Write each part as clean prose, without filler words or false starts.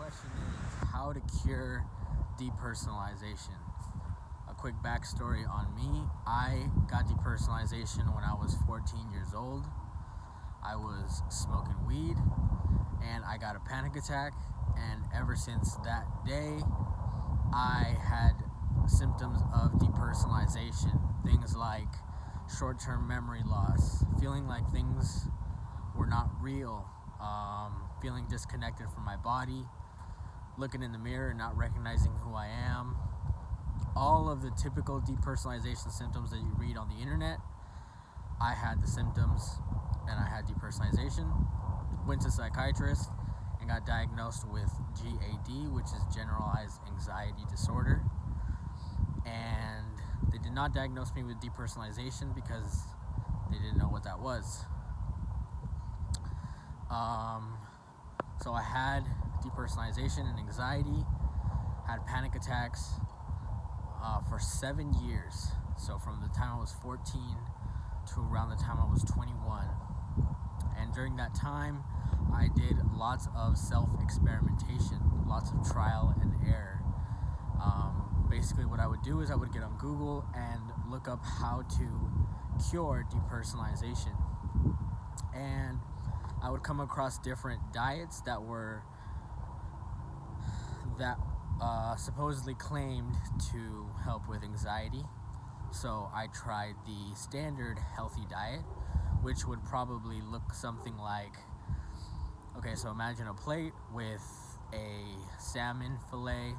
question is how to cure depersonalization. A quick backstory on me. I got depersonalization when I was 14 years old. I was smoking weed and I got a panic attack, and ever since that day I had symptoms of depersonalization. Things like short-term memory loss, feeling like things were not real, feeling disconnected from my body, looking in the mirror and not recognizing who I am. All of the typical depersonalization symptoms that you read on the internet, I had the symptoms and I had depersonalization. Went to a psychiatrist and got diagnosed with GAD, which is generalized anxiety disorder. And they did not diagnose me with depersonalization because they didn't know what that was. So I had depersonalization and anxiety, had panic attacks for 7 years. So from the time I was 14 to around the time I was 21. And during that time, I did lots of self-experimentation, lots of trial and error. Basically what I would do is I would get on Google and look up how to cure depersonalization. And I would come across different diets that supposedly claimed to help with anxiety. So I tried the standard healthy diet, which would probably look something like, okay, so imagine a plate with a salmon fillet,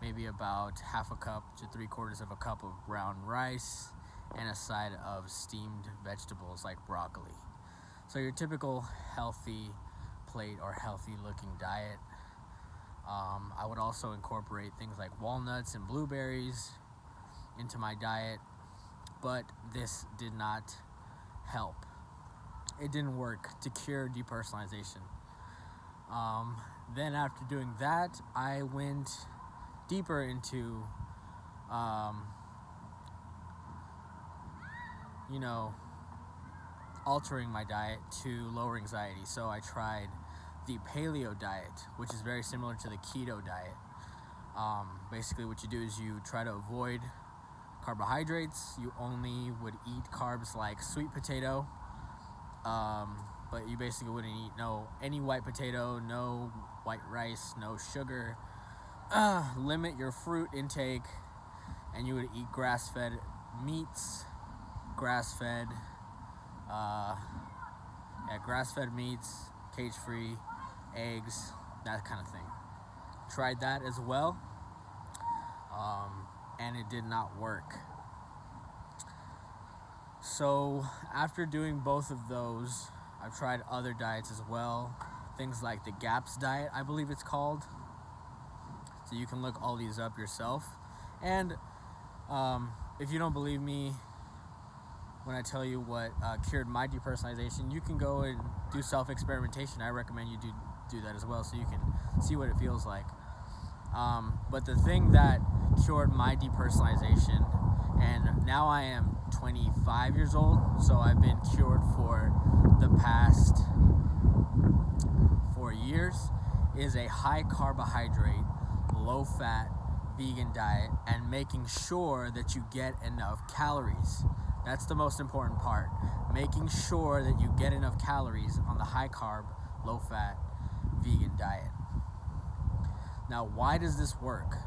maybe about half a cup to 3/4 of a cup of brown rice, and a side of steamed vegetables like broccoli. So your typical healthy plate or healthy looking diet. I would also incorporate things like walnuts and blueberries into my diet, but this did not help. It didn't work to cure depersonalization. Then after doing that, I went deeper into altering my diet to lower anxiety. So I tried the Paleo Diet, which is very similar to the keto diet. Basically what you do is you try to avoid carbohydrates. You only would eat carbs like sweet potato, but you basically wouldn't eat any white potato, no white rice, no sugar. Limit your fruit intake, and you would eat grass-fed meats, grass-fed meats, cage-free, eggs, that kind of thing. Tried that as well, and it did not work. So after doing both of those, I've tried other diets as well, things like the GAPS diet, I believe it's called. So you can look all these up yourself. And if you don't believe me when I tell you what cured my depersonalization, you can go and do self-experimentation. I recommend you do that as well, so you can see what it feels like. But the thing that cured my depersonalization, and now I am 25 years old, so I've been cured for the past 4 years, is a high carbohydrate, low fat vegan diet, and making sure that you get enough calories. That's the most important part. Making sure that you get enough calories on the high carb, low fat vegan diet. Now, why does this work?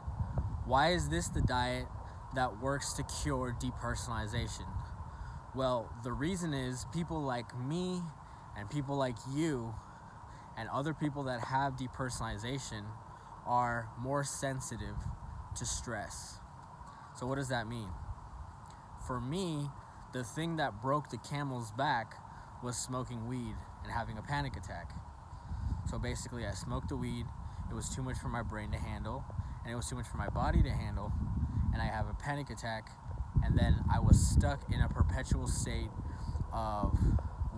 Why is this the diet that works to cure depersonalization? Well, the reason is people like me and people like you and other people that have depersonalization are more sensitive to stress. So what does that mean? For me, the thing that broke the camel's back was smoking weed and having a panic attack. So basically I smoked the weed, it was too much for my brain to handle, and it was too much for my body to handle, and I have a panic attack, and then I was stuck in a perpetual state of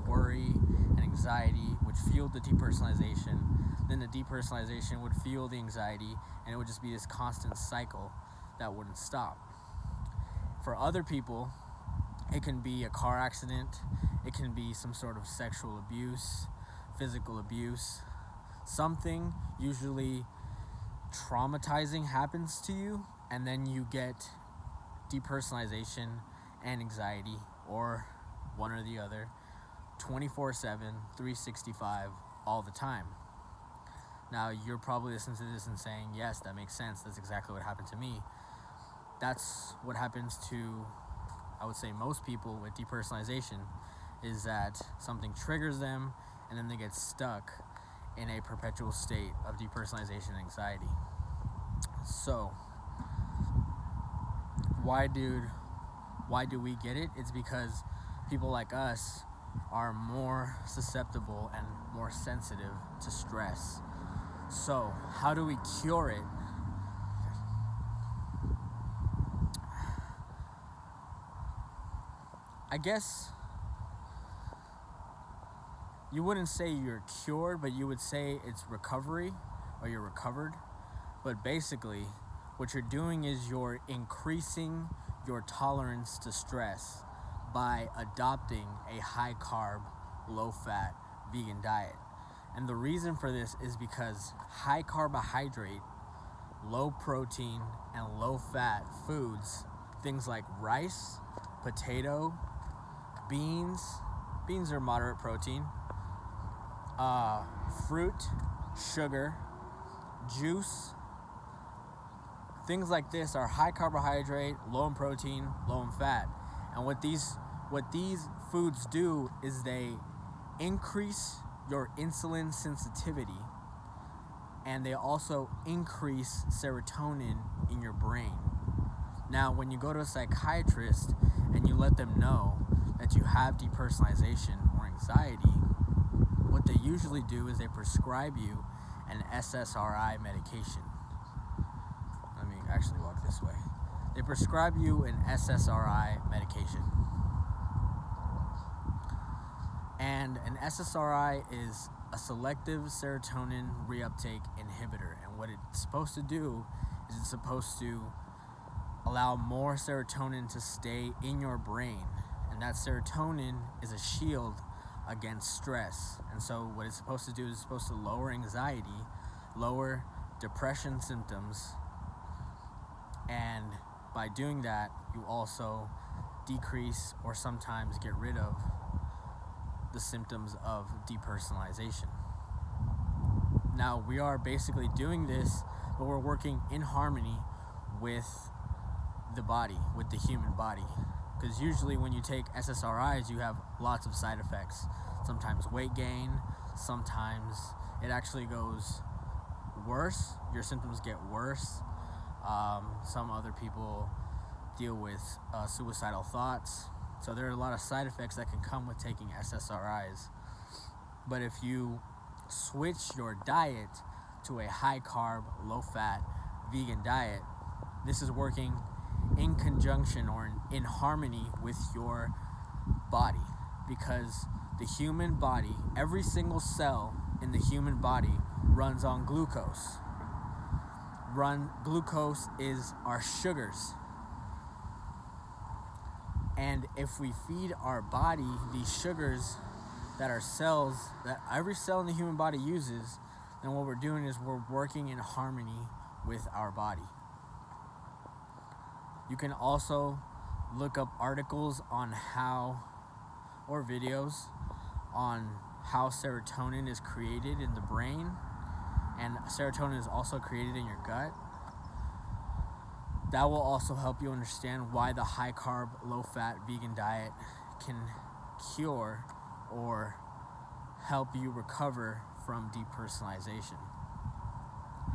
worry and anxiety, which fueled the depersonalization. Then the depersonalization would fuel the anxiety, and it would just be this constant cycle that wouldn't stop. For other people, it can be a car accident, it can be some sort of sexual abuse, physical abuse, something usually traumatizing happens to you, and then you get depersonalization and anxiety, or one or the other, 24/7, 365, all the time. Now, you're probably listening to this and saying, yes, that makes sense. That's exactly what happened to me. That's what happens to, I would say, most people with depersonalization, is that something triggers them and then they get stuck in a perpetual state of depersonalization and anxiety. So, why do we get it? It's because people like us are more susceptible and more sensitive to stress. So, how do we cure it? I guess you wouldn't say you're cured, but you would say it's recovery, or you're recovered. But basically, what you're doing is you're increasing your tolerance to stress by adopting a high carb, low fat, vegan diet. And the reason for this is because high carbohydrate, low protein, and low fat foods, things like rice, potato, beans are moderate protein, fruit, sugar, juice, things like this are high carbohydrate, low in protein, low in fat. And what these foods do is they increase your insulin sensitivity, and they also increase serotonin in your brain. Now, when you go to a psychiatrist and you let them know that you have depersonalization or anxiety, what they usually do is they prescribe you an SSRI medication. Let me actually walk this way. They prescribe you an SSRI medication. And an SSRI is a selective serotonin reuptake inhibitor. And what it's supposed to do is it's supposed to allow more serotonin to stay in your brain. And that serotonin is a shield against stress. And so what it's supposed to do is it's supposed to lower anxiety, lower depression symptoms, and by doing that, you also decrease or sometimes get rid of the symptoms of depersonalization. Now, we are basically doing this, but we're working in harmony with the body, with the human body. Because usually when you take SSRIs, you have lots of side effects. Sometimes weight gain, sometimes it actually goes worse. Your symptoms get worse. Some other people deal with suicidal thoughts. So there are a lot of side effects that can come with taking SSRIs. But if you switch your diet to a high carb, low fat, vegan diet, this is working in conjunction or in harmony with your body, because the human body, every single cell in the human body runs on glucose. Glucose is our sugars. And if we feed our body these sugars that every cell in the human body uses, then what we're doing is we're working in harmony with our body. You can also look up articles on or videos on how serotonin is created in the brain, and serotonin is also created in your gut. That will also help you understand why the high carb, low fat vegan diet can cure or help you recover from depersonalization.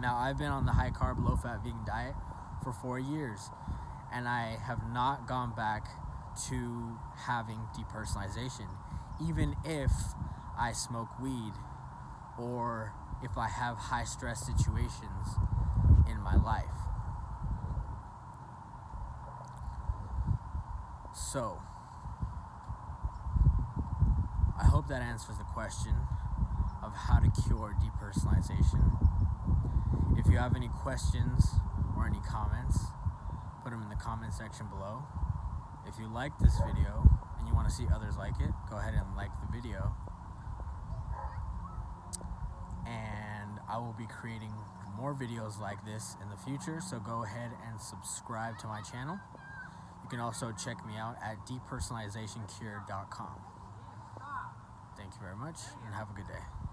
Now, I've been on the high carb, low fat vegan diet for 4 years, and I have not gone back to having depersonalization, even if I smoke weed or if I have high stress situations in my life. So, I hope that answers the question of how to cure depersonalization. If you have any questions or any comments, put them in the comment section below. If you like this video and you want to see others like it, go ahead and like the video. And I will be creating more videos like this in the future, so go ahead and subscribe to my channel. You can also check me out at depersonalizationcure.com. Thank you very much, and have a good day.